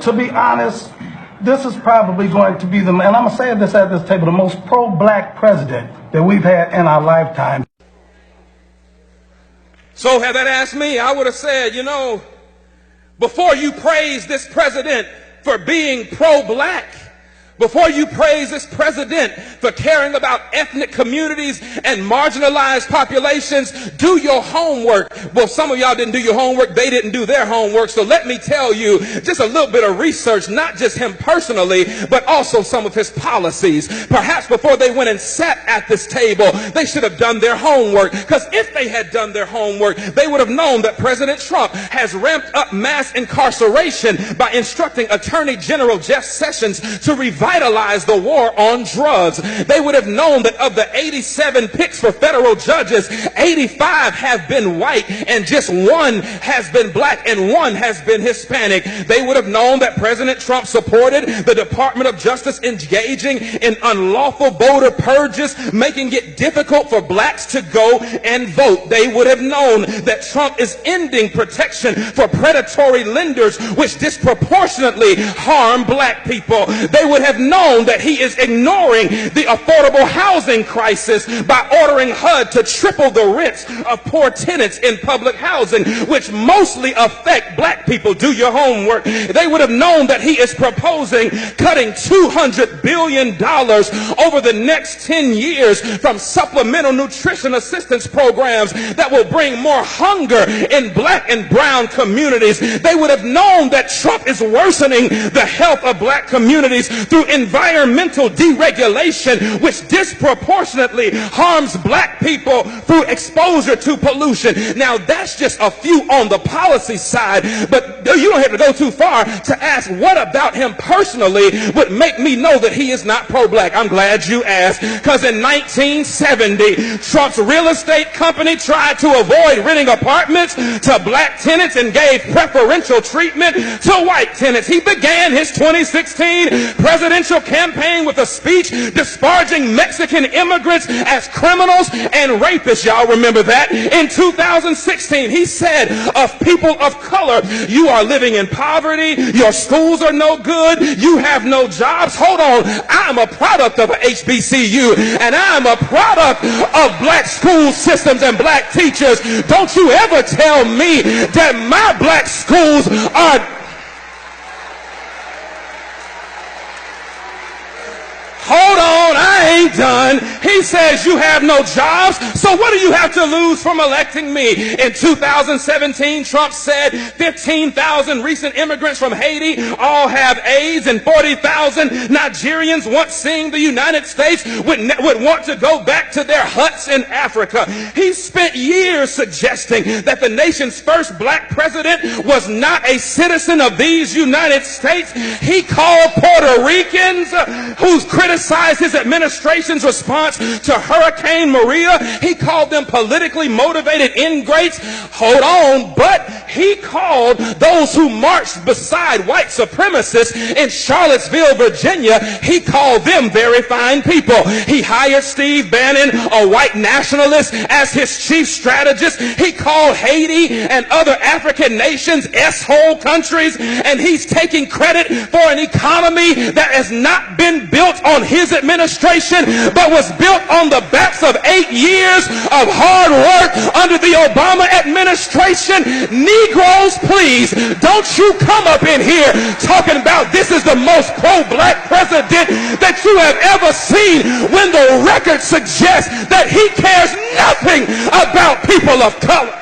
To be honest, this is probably going to be and I'm going to say this at this table, the most pro-black president that we've had in our lifetime. So had that asked me, I would have said, before you praise this president for being pro-black, before you praise this president for caring about ethnic communities and marginalized populations, do your homework. Well, some of y'all didn't do your homework. They didn't do their homework. So let me tell you just a little bit of research, not just him personally, but also some of his policies. Perhaps before they went and sat at this table, they should have done their homework. Because if they had done their homework, they would have known that President Trump has ramped up mass incarceration by instructing Attorney General Jeff Sessions to revitalize the war on drugs. They would have known that of the 87 picks for federal judges, 85 have been white and just one has been black and one has been Hispanic. They would have known that President Trump supported the Department of Justice engaging in unlawful voter purges, making it difficult for blacks to go and vote. They would have known that Trump is ending protection for predatory lenders, which disproportionately harm black people. They would have known that he is ignoring the affordable housing crisis by ordering HUD to triple the rents of poor tenants in public housing, which mostly affect black people. Do your homework. They would have known that he is proposing cutting $200 billion over the next 10 years from supplemental nutrition assistance programs that will bring more hunger in black and brown communities. They would have known that Trump is worsening the health of black communities through environmental deregulation, which disproportionately harms black people through exposure to pollution. Now, that's just a few on the policy side, but you don't have to go too far to ask what about him personally would make me know that he is not pro-black. I'm glad you asked, because in 1970, Trump's real estate company tried to avoid renting apartments to black tenants and gave preferential treatment to white tenants. He began his 2016 presidential campaign with a speech disparaging Mexican immigrants as criminals and rapists. Y'all remember that? In 2016, he said of people of color, you are living in poverty, your schools are no good, you have no jobs. Hold on, I'm a product of a HBCU, and I'm a product of black school systems and black teachers. Don't you ever tell me that my black schools are... Hold on, I ain't done. He says you have no jobs, so what do you have to lose from electing me? In 2017, Trump said 15,000 recent immigrants from Haiti all have AIDS, and 40,000 Nigerians once seeing the United States would want to go back to their huts in Africa. He spent years suggesting that the nation's first black president was not a citizen of these United States. He called Puerto Ricans who's criticized his administration's response to Hurricane Maria. He called them politically motivated ingrates. Hold on, but he called those who marched beside white supremacists in Charlottesville, Virginia, he called them very fine people. He hired Steve Bannon, a white nationalist, as his chief strategist. He called Haiti and other African nations S-hole countries, and he's taking credit for an economy that has not been built on his administration, but was built on the backs of 8 years of hard work under the Obama administration. Negroes, please, don't you come up in here talking about this is the most pro-black president that you have ever seen, when the record suggests that he cares nothing about people of color.